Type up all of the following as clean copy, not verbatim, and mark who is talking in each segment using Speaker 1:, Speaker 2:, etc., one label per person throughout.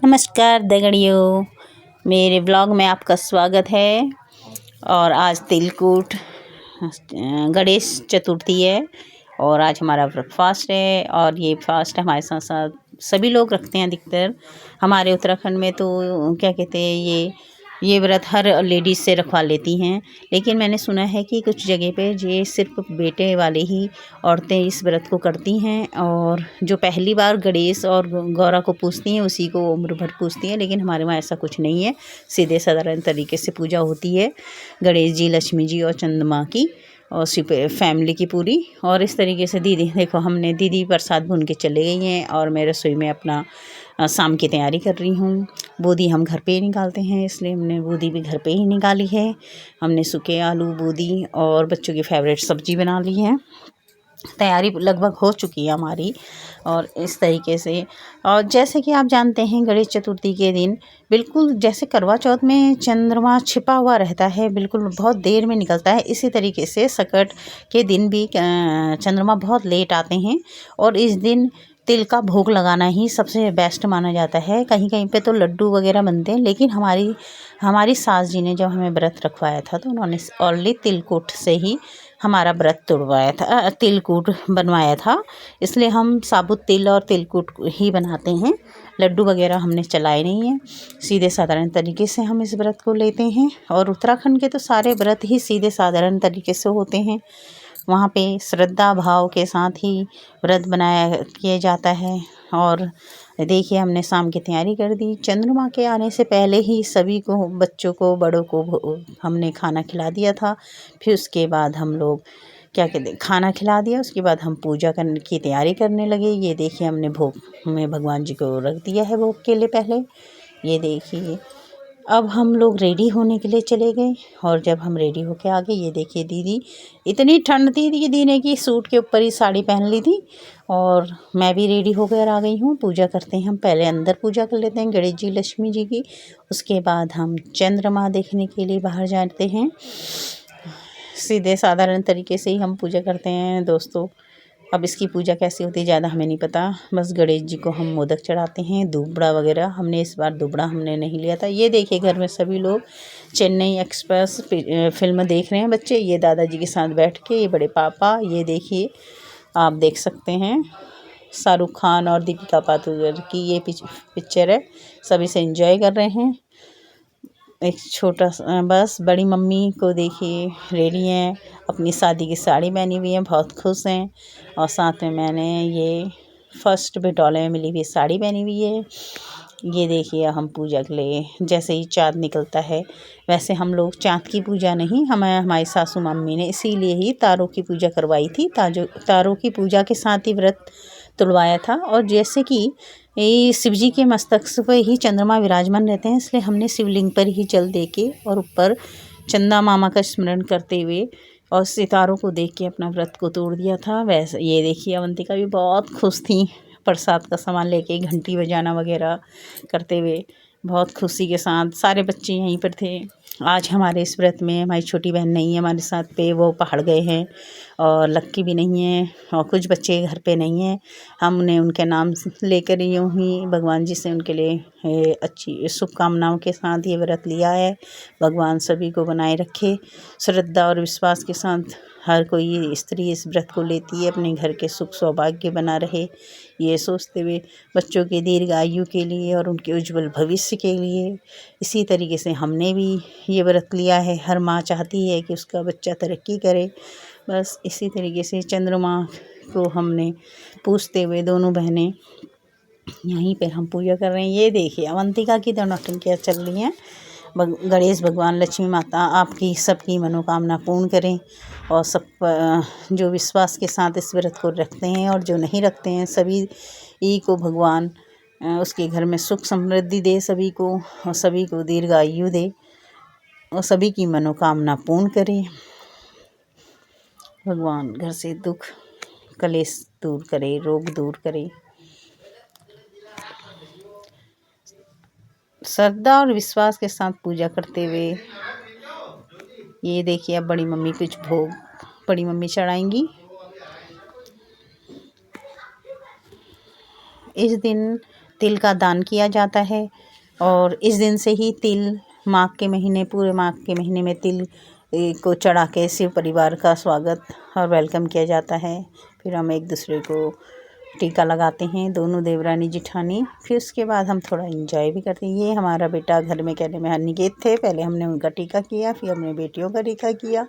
Speaker 1: नमस्कार दगड़ियों, मेरे ब्लॉग में आपका स्वागत है। और आज तिलकुट गणेश चतुर्थी है और आज हमारा फास्ट है। और ये फास्ट हमारे साथ साथ सभी लोग रखते हैं। अधिकतर हमारे उत्तराखंड में तो क्या कहते हैं, ये व्रत हर लेडीज़ से रखवा लेती हैं। लेकिन मैंने सुना है कि कुछ जगह पे ये सिर्फ बेटे वाले ही औरतें इस व्रत को करती हैं, और जो पहली बार गणेश और गौरा को पूजती हैं उसी को उम्र भर पूजती हैं। लेकिन हमारे वहाँ ऐसा कुछ नहीं है, सीधे साधारण तरीके से पूजा होती है गणेश जी, लक्ष्मी जी और चंद्रमा की और फैमिली की पूरी। और इस तरीके से दीदी देखो, हमने दीदी प्रसाद भून के चले गई हैं और मैं रसोई में अपना शाम की तैयारी कर रही हूँ। बूंदी हम घर पे ही निकालते हैं, इसलिए हमने बूंदी भी घर पे ही निकाली है। हमने सूखे आलू, बूंदी और बच्चों की फेवरेट सब्जी बना ली है। तैयारी लगभग हो चुकी है हमारी। और इस तरीके से, और जैसे कि आप जानते हैं, गणेश चतुर्थी के दिन बिल्कुल जैसे करवा चौथ में चंद्रमा छिपा हुआ रहता है, बिल्कुल बहुत देर में निकलता है, इसी तरीके से सकट के दिन भी चंद्रमा बहुत लेट आते हैं। और इस दिन तिल का भोग लगाना ही सबसे बेस्ट माना जाता है। कहीं कहीं पे तो लड्डू वगैरह बनते हैं, लेकिन हमारी सास जी ने जब हमें व्रत रखवाया था तो उन्होंने ऑनली तिलकुट से ही हमारा व्रत तोड़वाया था, तिलकुट बनवाया था। इसलिए हम साबुत तिल और तिलकुट ही बनाते हैं। लड्डू वगैरह हमने चलाए नहीं हैं। सीधे साधारण तरीके से हम इस व्रत को लेते हैं। और उत्तराखंड के तो सारे व्रत ही सीधे साधारण तरीके से होते हैं। वहाँ पे श्रद्धा भाव के साथ ही व्रत किया जाता है। और देखिए, हमने शाम की तैयारी कर दी। चंद्रमा के आने से पहले ही सभी को, बच्चों को, बड़ों को हमने खाना खिला दिया था। फिर उसके बाद हम लोग क्या कहते, खाना खिला दिया, उसके बाद हम पूजा करने की तैयारी करने लगे। ये देखिए, हमने भोग में भगवान जी को रख दिया है भोग के लिए पहले। ये देखिए, अब हम लोग रेडी होने के लिए चले गए। और जब हम रेडी होके आ गए, ये देखिए दीदी, इतनी ठंड थी दीदी ने कि सूट के ऊपर ही साड़ी पहन ली थी। और मैं भी रेडी होकर आ गई हूँ। पूजा करते हैं हम, पहले अंदर पूजा कर लेते हैं गणेश जी, लक्ष्मी जी की। उसके बाद हम चंद्रमा देखने के लिए बाहर जाते हैं। सीधे साधारण तरीके से ही हम पूजा करते हैं दोस्तों। अब इसकी पूजा कैसी होती है ज़्यादा हमें नहीं पता। बस गणेश जी को हम मोदक चढ़ाते हैं, दूबड़ा वगैरह। हमने इस बार दूबड़ा हमने नहीं लिया था। ये देखिए, घर में सभी लोग चेन्नई एक्सप्रेस फिल्म देख रहे हैं बच्चे। ये दादाजी के साथ बैठ के, ये बड़े पापा, ये देखिए आप देख सकते हैं शाहरुख खान और दीपिका पादुकोण की ये पिक्चर है। सभी से एंजॉय कर रहे हैं। एक छोटा बस बड़ी मम्मी को देखिए रेडी हैं, अपनी शादी की साड़ी पहनी हुई हैं, बहुत खुश हैं। और साथ में मैंने ये फर्स्ट बिटौले में मिली हुई साड़ी पहनी हुई है। ये देखिए, हम पूजा के लिए जैसे ही चाँद निकलता है, वैसे हम लोग चाँद की पूजा नहीं, हमारी सासू मम्मी ने इसीलिए ही तारों की पूजा करवाई थी। तारों की पूजा के साथ ही व्रत तुलवाया था। और जैसे कि ये शिव जी के मस्तक पर ही चंद्रमा विराजमान रहते हैं, इसलिए हमने शिवलिंग पर ही जल दे के और ऊपर चंदा मामा का स्मरण करते हुए और सितारों को देख के अपना व्रत को तोड़ दिया था। वैसे ये देखिए, अवंतिका भी बहुत खुश थी, प्रसाद का सामान लेके घंटी बजाना वगैरह करते हुए बहुत खुशी के साथ। सारे बच्चे यहीं पर थे। आज हमारे इस व्रत में हमारी छोटी बहन नहीं है हमारे साथ पे, वो पहाड़ गए हैं। और लक्की भी नहीं है, और कुछ बच्चे घर पे नहीं हैं। हमने उनके नाम लेकर यूँ ही भगवान जी से उनके लिए अच्छी शुभकामनाओं के साथ ये व्रत लिया है। भगवान सभी को बनाए रखे। श्रद्धा और विश्वास के साथ हर कोई स्त्री इस व्रत को लेती है, अपने घर के सुख सौभाग्य बना रहे, ये सोचते हुए, बच्चों के दीर्घ आयु के लिए और उनके उज्जवल भविष्य के लिए। इसी तरीके से हमने भी ये व्रत लिया है। हर माँ चाहती है कि उसका बच्चा तरक्की करे। बस इसी तरीके से चंद्रमा को हमने पूजते हुए दोनों बहनें यहीं पर हम पूजा कर रहे हैं। ये देखिए, अवंतिका की तो नौटंकियाँ चल रही हैं। गणेश भगवान, लक्ष्मी माता आपकी सबकी मनोकामना पूर्ण करें। और सब जो विश्वास के साथ इस व्रत को रखते हैं और जो नहीं रखते हैं, सभी को भगवान उसके घर में सुख समृद्धि दे सभी को, और सभी को दीर्घ आयु दे और सभी की मनोकामना पूर्ण करे। भगवान घर से दुख कलेश दूर करे, रोग दूर करे। श्रद्धा और विश्वास के साथ पूजा करते हुए ये देखिए, अब बड़ी मम्मी कुछ भोग बड़ी मम्मी चढ़ाएंगी। इस दिन तिल का दान किया जाता है। और इस दिन से ही तिल माघ के महीने, पूरे माघ के महीने में तिल को चढ़ा के शिव परिवार का स्वागत और वेलकम किया जाता है। फिर हम एक दूसरे को टीका लगाते हैं, दोनों देवरानी जिठानी। फिर उसके बाद हम थोड़ा एंजॉय भी करते हैं। ये हमारा बेटा घर में कहने में निकेत थे, पहले हमने उनका टीका किया, फिर हमने बेटियों का टीका किया,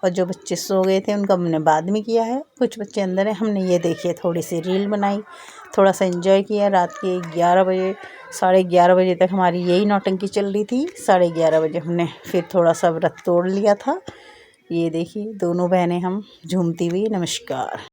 Speaker 1: और जो बच्चे सो गए थे उनका हमने बाद में किया है। कुछ बच्चे अंदर है। हमने ये देखिए थोड़ी सी रील बनाई, थोड़ा सा एंजॉय किया। रात के 11 बजे, 11:30 बजे तक हमारी यही नौटंकी चल रही थी। 11:30 बजे हमने फिर थोड़ा सा व्रत तोड़ लिया था। ये देखिए दोनों बहनें हम झूमती हुई। नमस्कार।